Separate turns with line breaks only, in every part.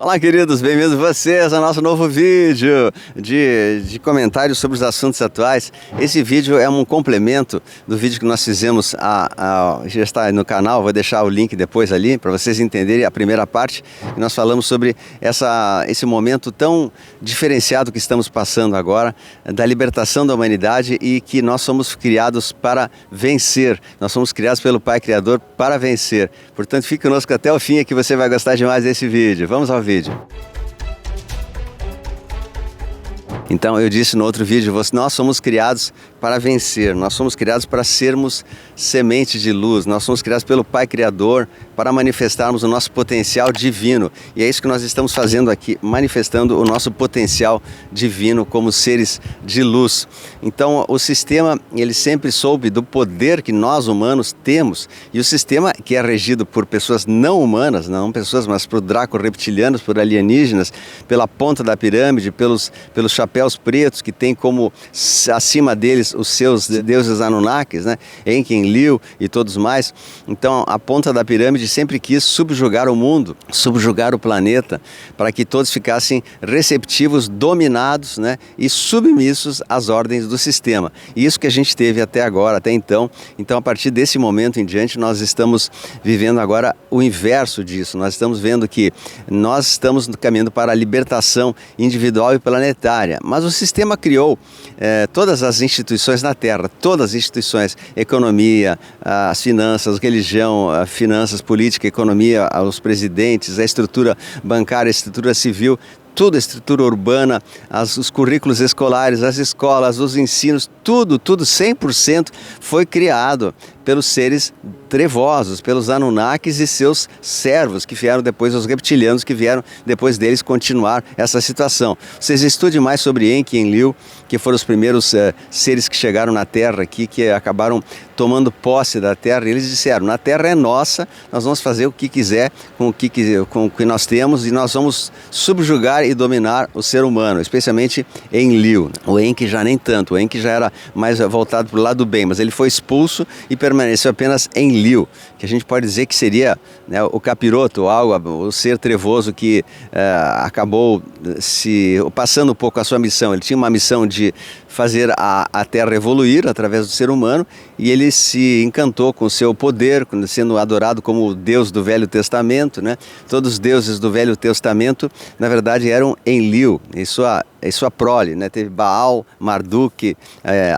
Olá, queridos, bem-vindos vocês ao nosso novo vídeo de comentários sobre os assuntos atuais. Esse vídeo é um complemento do vídeo que nós fizemos, já está no canal, vou deixar o link depois ali, para vocês entenderem a primeira parte, que nós falamos sobre esse momento tão diferenciado que estamos passando agora, da libertação da humanidade e que nós somos criados para vencer, nós somos criados pelo Pai Criador para vencer. Portanto, fique conosco até o fim, que você vai gostar demais desse vídeo. Vamos ao vídeo. Então, eu disse no outro vídeo, nós somos criados para vencer, nós somos criados para sermos sementes de luz, nós somos criados pelo Pai Criador para manifestarmos o nosso potencial divino. E é isso que nós estamos fazendo aqui, manifestando o nosso potencial divino como seres de luz. Então, o sistema, ele sempre soube do poder que nós humanos temos, e o sistema que é regido por pessoas não humanas, não pessoas, mas por draco-reptilianos, por alienígenas, pela ponta da pirâmide, pelos chapéus pretos que tem como acima deles os seus deuses Anunnakis, né? Enki, Enlil e todos mais. Então, a ponta da pirâmide sempre quis subjugar o mundo, subjugar o planeta, para que todos ficassem receptivos, dominados, né? E submissos às ordens do sistema. E isso que a gente teve até agora, até então. Então, a partir desse momento em diante, nós estamos vivendo agora o inverso disso. Nós estamos vendo que nós estamos caminhando para a libertação individual e planetária. Mas o sistema criou todas as instituições na Terra, todas as instituições, economia, as finanças, religião, finanças, política, economia, os presidentes, a estrutura bancária, a estrutura civil, tudo, a estrutura urbana, os currículos escolares, as escolas, os ensinos, tudo 100% foi criado pelos seres trevosos, pelos Anunnakis e seus servos, que vieram depois, os reptilianos, que vieram depois deles continuar essa situação. Vocês estudem mais sobre Enki e Enlil, que foram os primeiros seres que chegaram na Terra aqui, que acabaram tomando posse da Terra, e eles disseram: na Terra é nossa, nós vamos fazer o que quiser com o que nós temos, e nós vamos subjugar e dominar o ser humano, especialmente Enlil. O Enki já nem tanto, o Enki já era mais voltado para o lado do bem, mas ele foi expulso e permaneceu apenas Enlil, que a gente pode dizer que seria, né, o capiroto, o ser trevoso que acabou passando um pouco a sua missão. Ele tinha uma missão de fazer a Terra evoluir através do ser humano, e ele se encantou com o seu poder, sendo adorado como o Deus do Velho Testamento, né? Todos os deuses do Velho Testamento, na verdade, eram Enlil e sua prole, né? Teve Baal, Marduk,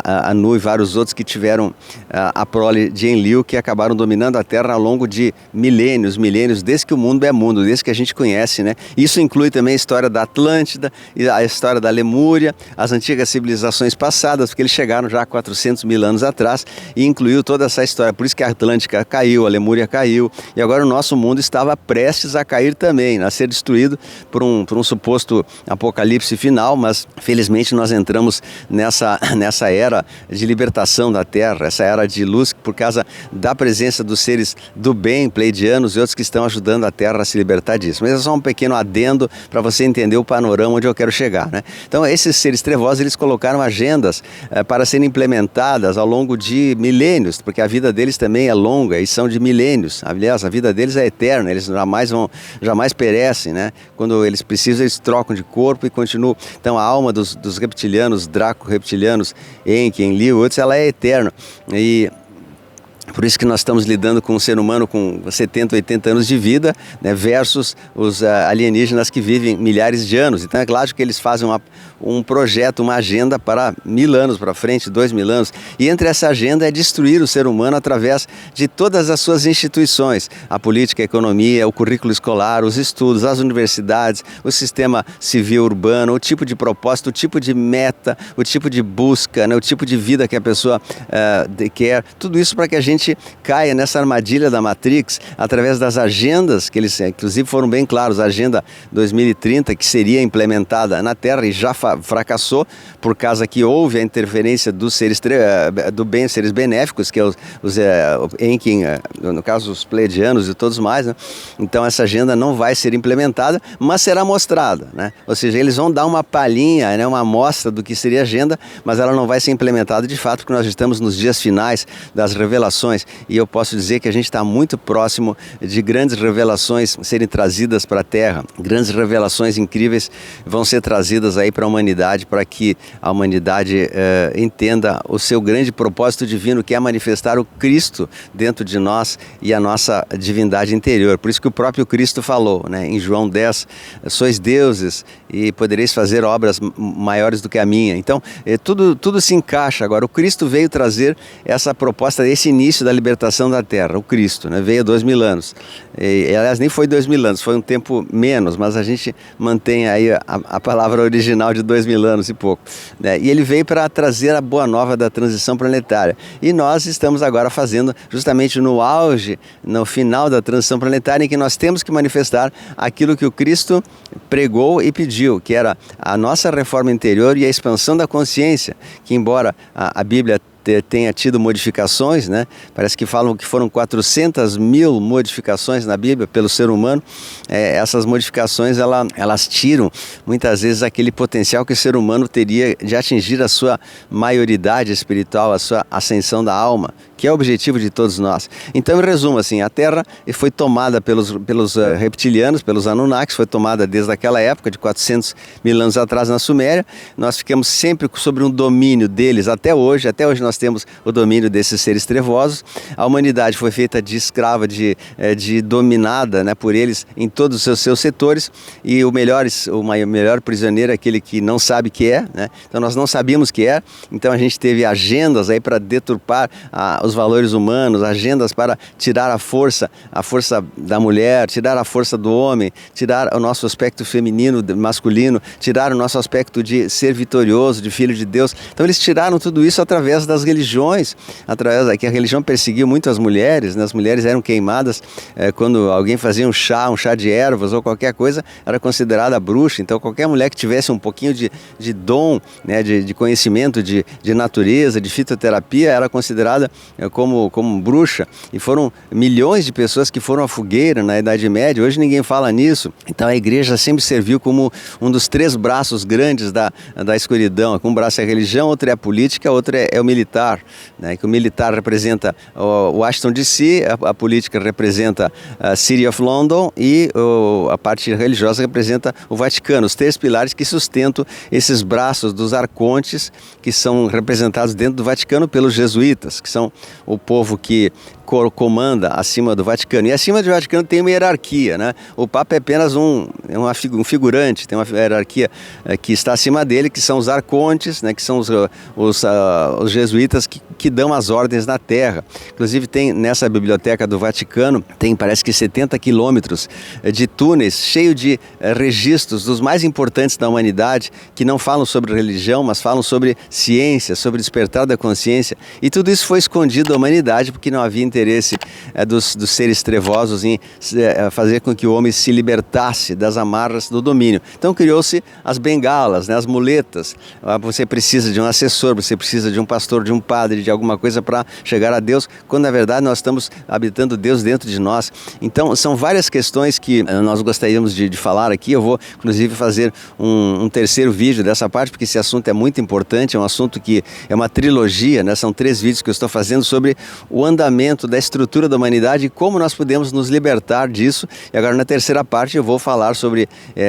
Anu e vários outros que tiveram a prole de Enlil, que acabaram dominando a Terra ao longo de milênios, desde que o mundo é mundo, desde que a gente conhece, né? Isso inclui também a história da Atlântida, e a história da Lemúria, as antigas civilizações passadas, porque eles chegaram já há 400 mil anos atrás, e incluiu toda essa história. Por isso que a Atlântica caiu, a Lemúria caiu, e agora o nosso mundo estava prestes a cair também, a ser destruído por um suposto apocalipse final. Mas felizmente nós entramos nessa era de libertação da Terra, essa era de luz, por causa da presença dos seres do bem, pleidianos e outros que estão ajudando a Terra a se libertar disso. Mas é só um pequeno adendo para você entender o panorama onde eu quero chegar, né? Então, esses seres trevosos, eles colocaram agendas para serem implementadas ao longo de milênios, porque a vida deles também é longa e são de milênios. Aliás, a vida deles é eterna, eles jamais perecem, né? Quando eles precisam, eles trocam de corpo e continuam. Então, a alma dos reptilianos, draco-reptilianos, Enki, Enlil, outros, ela é eterna. E por isso que nós estamos lidando com um ser humano com 70, 80 anos de vida, né, versus os alienígenas que vivem milhares de anos. Então é claro que eles fazem um projeto, uma agenda para 1000 anos para frente, 2000 anos. E entre essa agenda é destruir o ser humano através de todas as suas instituições. A política, a economia, o currículo escolar, os estudos, as universidades, o sistema civil urbano, o tipo de propósito, o tipo de meta, o tipo de busca, né, o tipo de vida que a pessoa quer. Tudo isso para que a gente caia nessa armadilha da Matrix através das agendas, que eles inclusive foram bem claros, a Agenda 2030, que seria implementada na Terra e já fracassou, por causa que houve a interferência dos seres do bem, seres benéficos, que é os Enki, no caso os pleiadianos e todos mais, né? Então essa agenda não vai ser implementada, mas será mostrada, né? Ou seja, eles vão dar uma palhinha, né, uma amostra do que seria a agenda, mas ela não vai ser implementada de fato, porque nós estamos nos dias finais das revelações revelações, e eu posso dizer que a gente está muito próximo de grandes revelações serem trazidas para a Terra. Grandes revelações incríveis vão ser trazidas aí para a humanidade, para que a humanidade entenda o seu grande propósito divino, que é manifestar o Cristo dentro de nós e a nossa divindade interior. Por isso que o próprio Cristo falou, né, em João 10, sois deuses e podereis fazer obras maiores do que a minha. Então, tudo se encaixa. Agora, o Cristo veio trazer essa proposta, esse início da libertação da Terra. O Cristo, né, veio há 2000 anos. Aliás, nem foi 2000 anos, foi um tempo menos, mas a gente mantém aí a palavra original de 2000 anos e pouco, né? E ele veio para trazer a boa nova da transição planetária. E nós estamos agora fazendo justamente no auge, no final da transição planetária, em que nós temos que manifestar aquilo que o Cristo pregou e pediu, que era a nossa reforma interior e a expansão da consciência, que embora a Bíblia tenha tido modificações, né? Parece que falam que foram 400 mil modificações na Bíblia pelo ser humano. Essas modificações elas tiram muitas vezes aquele potencial que o ser humano teria de atingir a sua maioridade espiritual, a sua ascensão da alma, que é o objetivo de todos nós. Então, em resumo, assim, a Terra foi tomada pelos reptilianos, pelos Anunnakis, foi tomada desde aquela época, de 400 mil anos atrás na Suméria. Nós ficamos sempre sobre um domínio deles até hoje nós temos o domínio desses seres trevosos. A humanidade foi feita de escrava, de dominada, né, por eles em todos os seus setores, e o melhor prisioneiro é aquele que não sabe que é, né? Então nós não sabíamos que é, então a gente teve agendas aí para deturpar os valores humanos, agendas para tirar a força da mulher, tirar a força do homem, tirar o nosso aspecto feminino, masculino, tirar o nosso aspecto de ser vitorioso, de filho de Deus. Então eles tiraram tudo isso através das religiões, através que a religião perseguiu muito as mulheres, né? As mulheres eram queimadas quando alguém fazia um chá de ervas ou qualquer coisa, era considerada bruxa. Então qualquer mulher que tivesse um pouquinho de dom, né, de conhecimento de natureza, de fitoterapia, era considerada como bruxa. E foram milhões de pessoas que foram à fogueira na Idade Média. Hoje ninguém fala nisso. Então a igreja sempre serviu como um dos 3 braços grandes da escuridão. Um braço é a religião, outro é a política, outro é o militar, né? Que o militar representa o Washington DC, a política representa a City of London e a parte religiosa representa o Vaticano, os 3 pilares que sustentam esses braços dos arcontes, que são representados dentro do Vaticano pelos jesuítas, que são o povo que comanda acima do Vaticano. E acima do Vaticano tem uma hierarquia, né? O Papa é apenas um figurante, tem uma hierarquia que está acima dele, que são os arcontes, né? Que são os jesuítas que dão as ordens na Terra. Inclusive tem nessa biblioteca do Vaticano, parece que 70 quilômetros de túneis, cheio de registros dos mais importantes da humanidade, que não falam sobre religião, mas falam sobre ciência, sobre despertar da consciência. E tudo isso foi escondido da humanidade, porque não havia interesse dos seres trevosos em fazer com que o homem se libertasse das amarras do domínio. Então criou-se as bengalas, né, as muletas. Você precisa de um assessor, você precisa de um pastor, de um padre, de alguma coisa para chegar a Deus, quando na verdade nós estamos habitando Deus dentro de nós. Então são várias questões que nós gostaríamos de falar aqui. Eu vou inclusive fazer um terceiro vídeo dessa parte, porque esse assunto é muito importante, é um assunto que é uma trilogia, né? São 3 vídeos que eu estou fazendo sobre o andamento da estrutura da humanidade e como nós podemos nos libertar disso. E agora na terceira parte eu vou falar sobre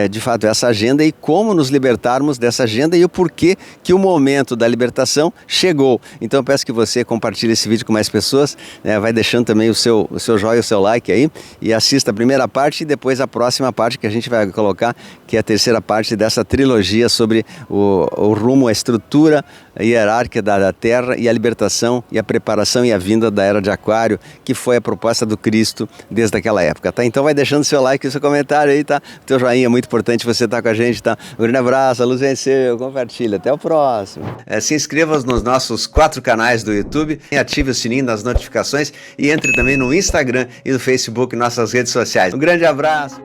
de fato essa agenda e como nos libertarmos dessa agenda e o porquê que o momento da libertação chegou. Então eu peço que você compartilhe esse vídeo com mais pessoas, né? Vai deixando também o seu joinha, o seu like aí, e assista a primeira parte e depois a próxima parte que a gente vai colocar, que é a terceira parte dessa trilogia sobre o rumo, a estrutura hierárquica da Terra e a libertação e a preparação e a vinda da Era de Aquário, que foi a proposta do Cristo desde aquela época, tá? Então vai deixando seu like e seu comentário aí, tá? O teu joinha é muito importante, você tá com a gente, tá? Um grande abraço, a luz venceu, compartilha, até o próximo. Se inscreva nos nossos 4 canais do YouTube, ative o sininho das notificações e entre também no Instagram e no Facebook, nossas redes sociais. Um grande abraço!